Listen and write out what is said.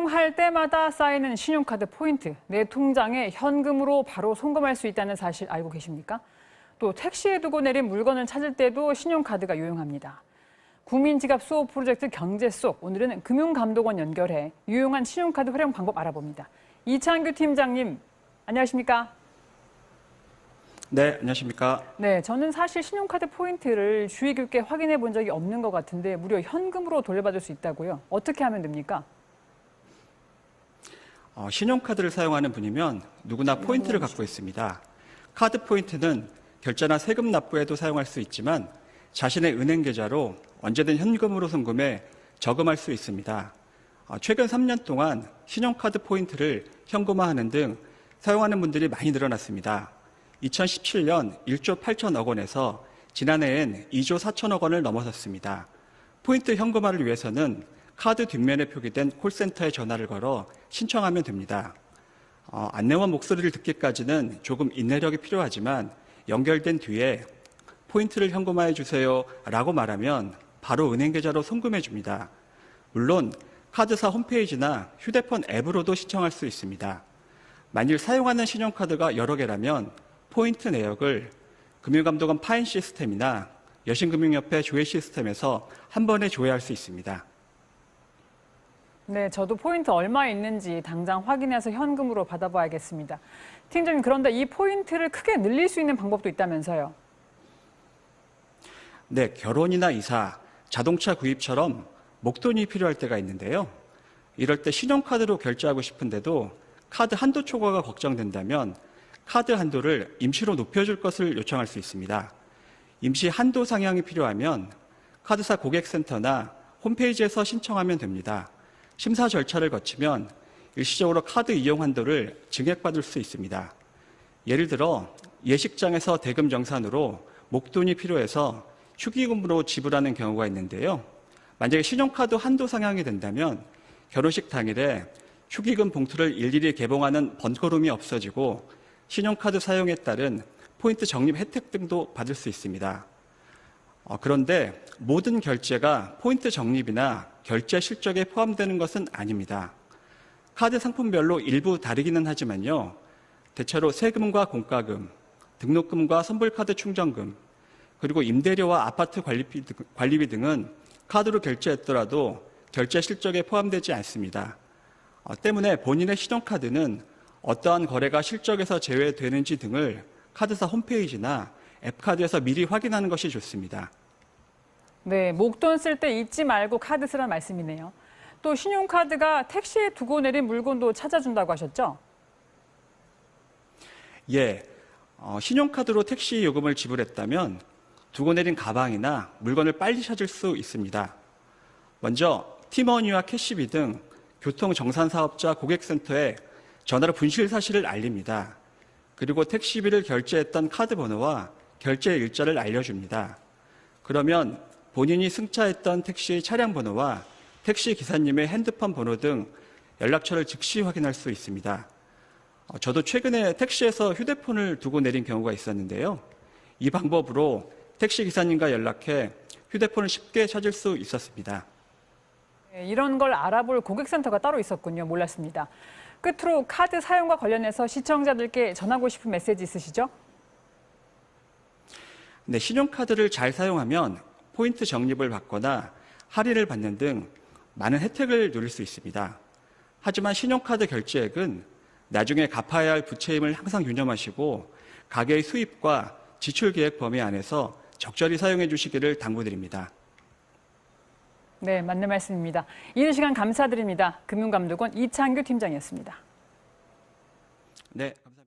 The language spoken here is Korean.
사용할 때마다 쌓이는 신용카드 포인트, 내 통장에 현금으로 바로 송금할 수 있다는 사실 알고 계십니까? 또 택시에 두고 내린 물건을 찾을 때도 신용카드가 유용합니다. 국민지갑 수호 프로젝트 경제 속, 오늘은 금융감독원 연결해 유용한 신용카드 활용 방법 알아봅니다. 이창규 팀장님, 안녕하십니까? 네, 안녕하십니까? 네, 저는 사실 신용카드 포인트를 주의 깊게 확인해 본 적이 없는 것 같은데 무려 현금으로 돌려받을 수 있다고요? 어떻게 하면 됩니까? 신용카드를 사용하는 분이면 누구나 포인트를 갖고 있습니다. 카드 포인트는 결제나 세금 납부에도 사용할 수 있지만 자신의 은행 계좌로 언제든 현금으로 송금해 저금할 수 있습니다. 최근 3년 동안 신용카드 포인트를 현금화하는 등 사용하는 분들이 많이 늘어났습니다. 2017년 1조 8천억 원에서 지난해엔 2조 4천억 원을 넘어섰습니다. 포인트 현금화를 위해서는 카드 뒷면에 표기된 콜센터에 전화를 걸어 신청하면 됩니다. 안내원 목소리를 듣기까지는 조금 인내력이 필요하지만 연결된 뒤에 포인트를 현금화해 주세요 라고 말하면 바로 은행 계좌로 송금해 줍니다. 물론 카드사 홈페이지나 휴대폰 앱으로도 신청할 수 있습니다. 만일 사용하는 신용카드가 여러 개라면 포인트 내역을 금융감독원 파인 시스템이나 여신금융협회 조회 시스템에서 한 번에 조회할 수 있습니다. 네, 저도 포인트 얼마 있는지 당장 확인해서 현금으로 받아봐야겠습니다. 팀장님, 그런데 이 포인트를 크게 늘릴 수 있는 방법도 있다면서요? 네, 결혼이나 이사, 자동차 구입처럼 목돈이 필요할 때가 있는데요. 이럴 때 신용카드로 결제하고 싶은데도 카드 한도 초과가 걱정된다면 카드 한도를 임시로 높여줄 것을 요청할 수 있습니다. 임시 한도 상향이 필요하면 카드사 고객센터나 홈페이지에서 신청하면 됩니다. 심사 절차를 거치면 일시적으로 카드 이용 한도를 증액받을 수 있습니다. 예를 들어 예식장에서 대금 정산으로 목돈이 필요해서 축의금으로 지불하는 경우가 있는데요. 만약에 신용카드 한도 상향이 된다면 결혼식 당일에 축의금 봉투를 일일이 개봉하는 번거로움이 없어지고 신용카드 사용에 따른 포인트 적립 혜택 등도 받을 수 있습니다. 그런데 모든 결제가 포인트 적립이나 결제 실적에 포함되는 것은 아닙니다. 카드 상품별로 일부 다르기는 하지만요. 대체로 세금과 공과금, 등록금과 선불카드 충전금, 그리고 임대료와 아파트 관리비 등은 카드로 결제했더라도 결제 실적에 포함되지 않습니다. 때문에 본인의 신용카드는 어떠한 거래가 실적에서 제외되는지 등을 카드사 홈페이지나 앱카드에서 미리 확인하는 것이 좋습니다. 네, 목돈 쓸 때 잊지 말고 카드 쓰란 말씀이네요. 또 신용카드가 택시에 두고 내린 물건도 찾아준다고 하셨죠? 예, 신용카드로 택시 요금을 지불했다면 두고 내린 가방이나 물건을 빨리 찾을 수 있습니다. 먼저 티머니와 캐시비 등 교통정산사업자 고객센터에 전화로 분실 사실을 알립니다. 그리고 택시비를 결제했던 카드 번호와 결제 일자를 알려줍니다. 그러면 본인이 승차했던 택시 차량 번호와 택시 기사님의 핸드폰 번호 등 연락처를 즉시 확인할 수 있습니다. 저도 최근에 택시에서 휴대폰을 두고 내린 경우가 있었는데요. 이 방법으로 택시 기사님과 연락해 휴대폰을 쉽게 찾을 수 있었습니다. 네, 이런 걸 알아볼 고객센터가 따로 있었군요. 몰랐습니다. 끝으로 카드 사용과 관련해서 시청자들께 전하고 싶은 메시지 있으시죠? 네, 신용카드를 잘 사용하면 포인트 적립을 받거나 할인을 받는 등 많은 혜택을 누릴 수 있습니다. 하지만 신용카드 결제액은 나중에 갚아야 할 부채임을 항상 유념하시고 가계의 수입과 지출 계획 범위 안에서 적절히 사용해 주시기를 당부드립니다. 네, 맞는 말씀입니다. 이른 시간 감사드립니다. 금융감독원 이창규 팀장이었습니다. 네, 감사합니다.